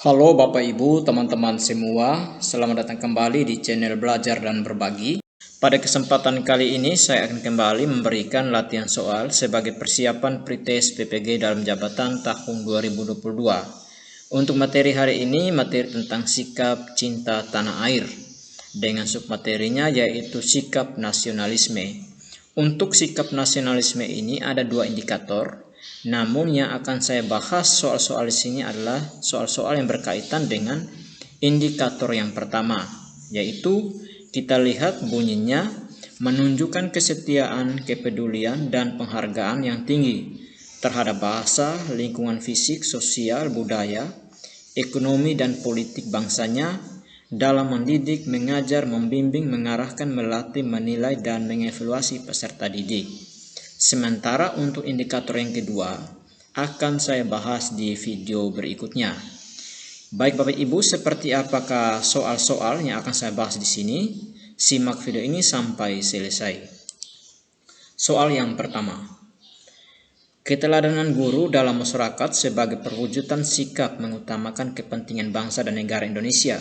Halo Bapak Ibu, teman-teman semua, selamat datang kembali di channel Belajar dan Berbagi. Pada kesempatan kali ini saya akan kembali memberikan latihan soal sebagai persiapan pretest PPG dalam jabatan tahun 2022. Untuk materi hari ini, materi tentang sikap cinta tanah air, dengan submaterinya yaitu sikap nasionalisme. Untuk sikap nasionalisme ini ada dua indikator. Namun yang akan saya bahas soal-soal di sini adalah soal-soal yang berkaitan dengan indikator yang pertama, yaitu kita lihat bunyinya menunjukkan kesetiaan, kepedulian, dan penghargaan yang tinggi terhadap bahasa, lingkungan fisik, sosial, budaya, ekonomi, dan politik bangsanya dalam mendidik, mengajar, membimbing, mengarahkan, melatih, menilai, dan mengevaluasi peserta didik. Sementara untuk indikator yang kedua akan saya bahas di video berikutnya. Baik Bapak Ibu, seperti apakah soal-soal yang akan saya bahas di sini? Simak video ini sampai selesai. Soal yang pertama. Keteladanan guru dalam masyarakat sebagai perwujudan sikap mengutamakan kepentingan bangsa dan negara Indonesia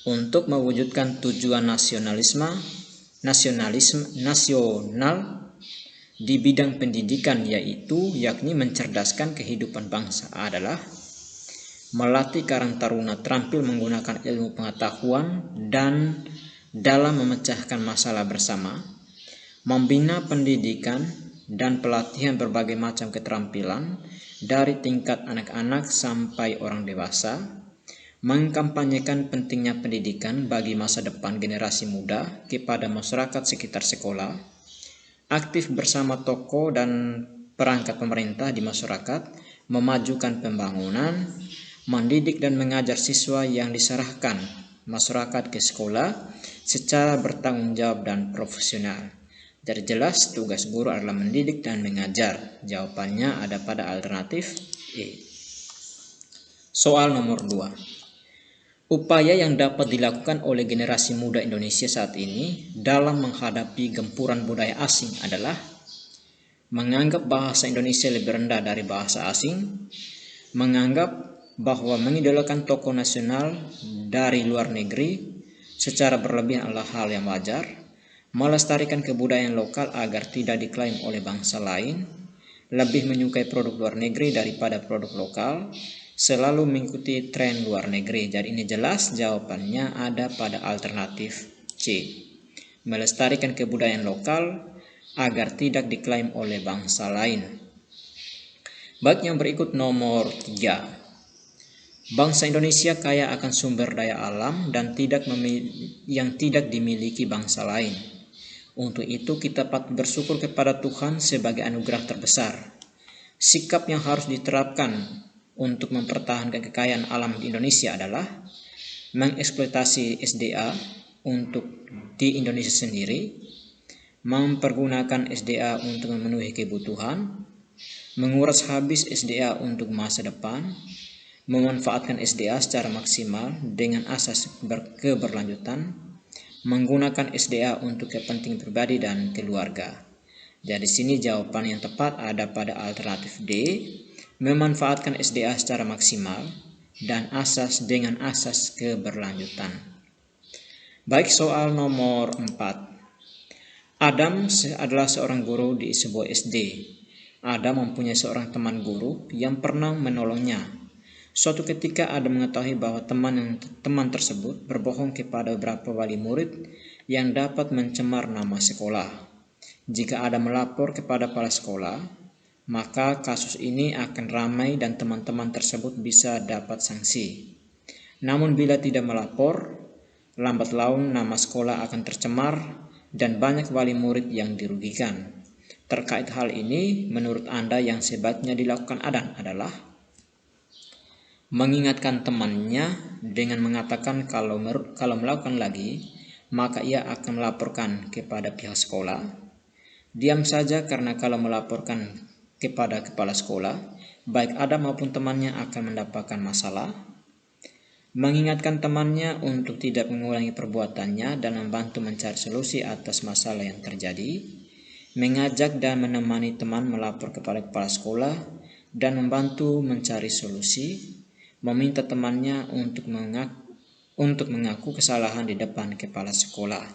untuk mewujudkan tujuan nasional di bidang pendidikan, yakni mencerdaskan kehidupan bangsa adalah melatih karang taruna terampil menggunakan ilmu pengetahuan dan dalam memecahkan masalah bersama, membina pendidikan dan pelatihan berbagai macam keterampilan dari tingkat anak-anak sampai orang dewasa, mengkampanyekan pentingnya pendidikan bagi masa depan generasi muda kepada masyarakat sekitar sekolah, aktif bersama tokoh dan perangkat pemerintah di masyarakat, memajukan pembangunan, mendidik dan mengajar siswa yang diserahkan masyarakat ke sekolah secara bertanggung jawab dan profesional. Jadi jelas tugas guru adalah mendidik dan mengajar. Jawabannya ada pada alternatif E. Soal nomor 2. Upaya yang dapat dilakukan oleh generasi muda Indonesia saat ini dalam menghadapi gempuran budaya asing adalah menganggap bahasa Indonesia lebih rendah dari bahasa asing, menganggap bahwa mengidolakan tokoh nasional dari luar negeri secara berlebihan adalah hal yang wajar, melestarikan kebudayaan lokal agar tidak diklaim oleh bangsa lain, lebih menyukai produk luar negeri daripada produk lokal, selalu mengikuti tren luar negeri. Jadi ini jelas jawabannya ada pada alternatif C. Melestarikan kebudayaan lokal agar tidak diklaim oleh bangsa lain. Baik, yang berikut nomor 3. Bangsa Indonesia kaya akan sumber daya alam dan yang tidak dimiliki bangsa lain. Untuk itu kita patut bersyukur kepada Tuhan sebagai anugerah terbesar. Sikap yang harus diterapkan untuk mempertahankan kekayaan alam di Indonesia adalah mengeksploitasi SDA untuk di Indonesia sendiri, mempergunakan SDA untuk memenuhi kebutuhan, menguras habis SDA untuk masa depan, memanfaatkan SDA secara maksimal dengan asas keberlanjutan, menggunakan SDA untuk kepentingan pribadi dan keluarga. Jadi sini jawaban yang tepat ada pada alternatif D, memanfaatkan SDA secara maksimal dan dengan asas keberlanjutan. Baik, soal nomor 4. Adam adalah seorang guru di sebuah SD. Adam mempunyai seorang teman guru yang pernah menolongnya. Suatu ketika Adam mengetahui bahwa teman tersebut berbohong kepada beberapa wali murid yang dapat mencemar nama sekolah. Jika Adam melapor kepada kepala sekolah, maka kasus ini akan ramai dan teman-teman tersebut bisa dapat sanksi. Namun bila tidak melapor, lambat laun nama sekolah akan tercemar dan banyak wali murid yang dirugikan. Terkait hal ini, menurut Anda yang sebaiknya dilakukan Adam adalah mengingatkan temannya dengan mengatakan kalau melakukan lagi, maka ia akan melaporkan kepada pihak sekolah. Diam saja karena kalau melaporkan kepada kepala sekolah, baik Adam maupun temannya akan mendapatkan masalah. Mengingatkan temannya untuk tidak mengulangi perbuatannya dan membantu mencari solusi atas masalah yang terjadi. Mengajak dan menemani teman melapor kepada kepala sekolah dan membantu mencari solusi. meminta temannya untuk mengaku kesalahan di depan kepala sekolah.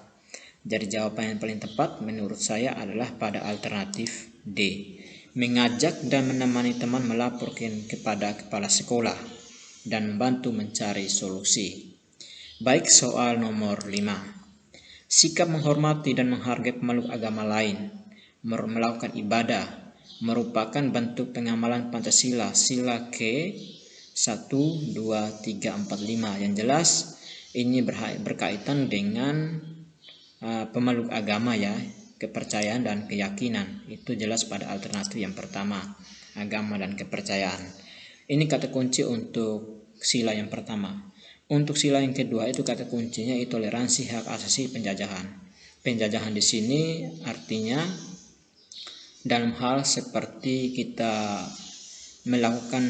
Jadi jawaban yang paling tepat menurut saya adalah pada alternatif D. Mengajak dan menemani teman melaporkan kepada kepala sekolah dan membantu mencari solusi. Baik, soal nomor 5. Sikap menghormati dan menghargai pemeluk agama lain, melakukan ibadah, merupakan bentuk pengamalan Pancasila, sila ke 1, 2, 3, 4, 5. Yang jelas ini berkaitan dengan pemeluk agama ya, kepercayaan dan keyakinan. Itu jelas pada alternatif yang pertama, agama dan kepercayaan. Ini kata kunci untuk sila yang pertama. Untuk sila yang kedua itu kata kuncinya itu toleransi hak asasi penjajahan. Penjajahan di sini artinya dalam hal seperti kita melakukan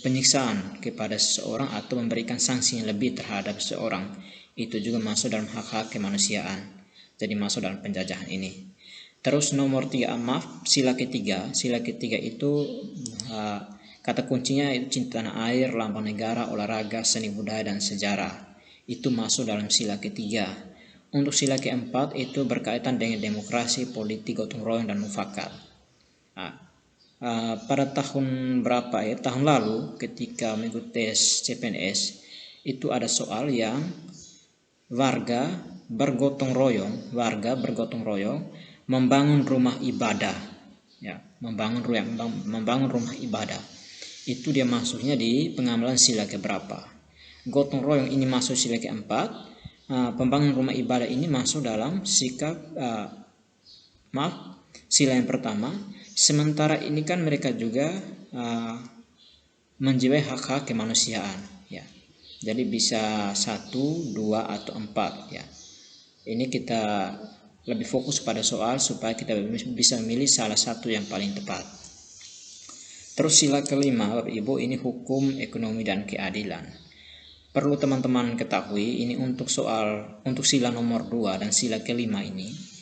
penyiksaan kepada seseorang atau memberikan sanksi yang lebih terhadap seseorang, itu juga masuk dalam hak-hak kemanusiaan. Jadi masuk dalam penjajahan ini. Terus nomor 3, sila ketiga. Sila ketiga itu kata kuncinya itu cinta tanah air, lambang negara, olahraga, seni budaya dan sejarah. Itu masuk dalam sila ketiga. Untuk sila keempat itu berkaitan dengan demokrasi, politik, gotong royong dan mufakat. Pada tahun berapa ya? Tahun lalu ketika mengikuti tes CPNS itu ada soal yang warga bergotong royong membangun rumah ibadah. Ya, membangun rumah ibadah. Itu dia masuknya di pengamalan sila keberapa? Gotong royong ini masuk sila keempat. Pembangun rumah ibadah ini masuk dalam sila yang pertama. Sementara ini kan mereka juga menjiwai hak-hak kemanusiaan ya. Jadi bisa 1, 2 atau 4 ya. Ini kita lebih fokus pada soal supaya kita bisa memilih salah satu yang paling tepat. Terus sila kelima Bapak Ibu, ini hukum, ekonomi dan keadilan. Perlu teman-teman ketahui ini untuk sila nomor 2 dan sila kelima ini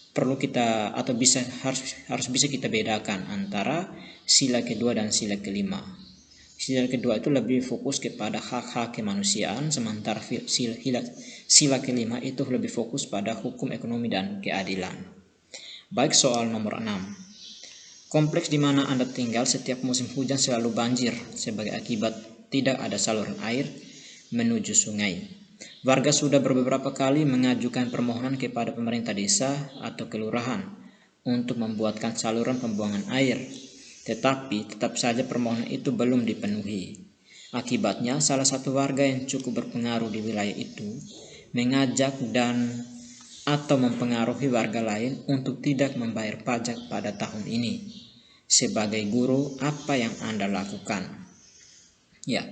perlu kita atau harus bisa kita bedakan antara sila kedua dan sila kelima. Sila kedua itu lebih fokus kepada hak-hak kemanusiaan, sementara sila kelima itu lebih fokus pada hukum, ekonomi dan keadilan. Baik, soal nomor 6. Kompleks di mana Anda tinggal setiap musim hujan selalu banjir sebagai akibat tidak ada saluran air menuju sungai. Warga sudah beberapa kali mengajukan permohonan kepada pemerintah desa atau kelurahan untuk membuatkan saluran pembuangan air, tetapi tetap saja permohonan itu belum dipenuhi. Akibatnya, salah satu warga yang cukup berpengaruh di wilayah itu mengajak dan atau mempengaruhi warga lain untuk tidak membayar pajak pada tahun ini. Sebagai guru, apa yang Anda lakukan? Ya,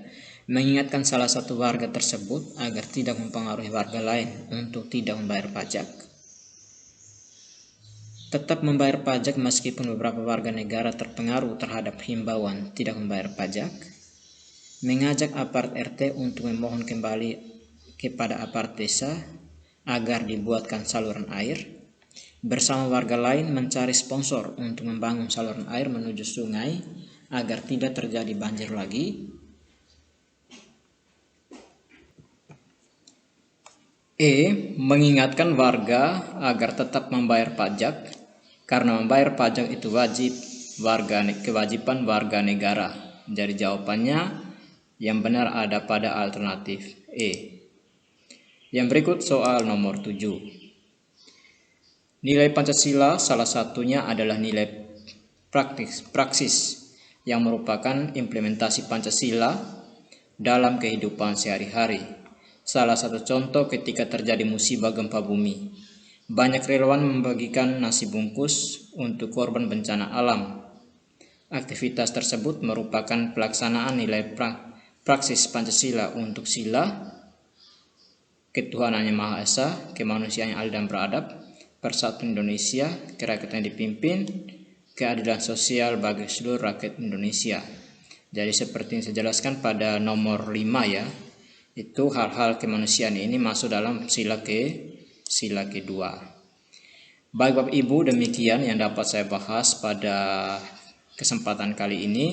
mengingatkan salah satu warga tersebut agar tidak mempengaruhi warga lain untuk tidak membayar pajak. Tetap membayar pajak meskipun beberapa warga negara terpengaruh terhadap himbauan tidak membayar pajak. Mengajak aparat RT untuk memohon kembali kepada aparat desa agar dibuatkan saluran air. Bersama warga lain mencari sponsor untuk membangun saluran air menuju sungai agar tidak terjadi banjir lagi. Mengingatkan warga agar tetap membayar pajak karena membayar pajak itu kewajiban warga negara. Jadi jawabannya yang benar ada pada alternatif E. Yang berikut soal nomor 7. Nilai Pancasila salah satunya adalah nilai praksis yang merupakan implementasi Pancasila dalam kehidupan sehari-hari. Salah satu contoh ketika terjadi musibah gempa bumi. Banyak relawan membagikan nasi bungkus untuk korban bencana alam. Aktivitas tersebut merupakan pelaksanaan nilai praksis Pancasila untuk sila ketuhanan yang Maha Esa, kemanusiaan yang adil dan beradab, persatuan Indonesia, kerakyatan yang dipimpin, keadilan sosial bagi seluruh rakyat Indonesia. Jadi seperti yang saya jelaskan pada nomor 5 ya. Itu hal-hal kemanusiaan ini masuk dalam sila kedua. Baik Bapak Ibu, demikian yang dapat saya bahas pada kesempatan kali ini.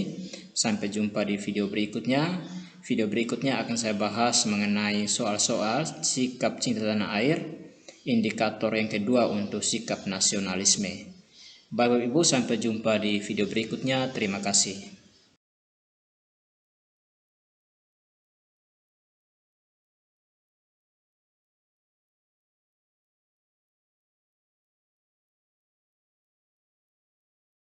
Sampai jumpa di video berikutnya. Video berikutnya akan saya bahas mengenai soal-soal sikap cinta tanah air, indikator yang kedua untuk sikap nasionalisme. Bapak Ibu, sampai jumpa di video berikutnya. Terima kasih.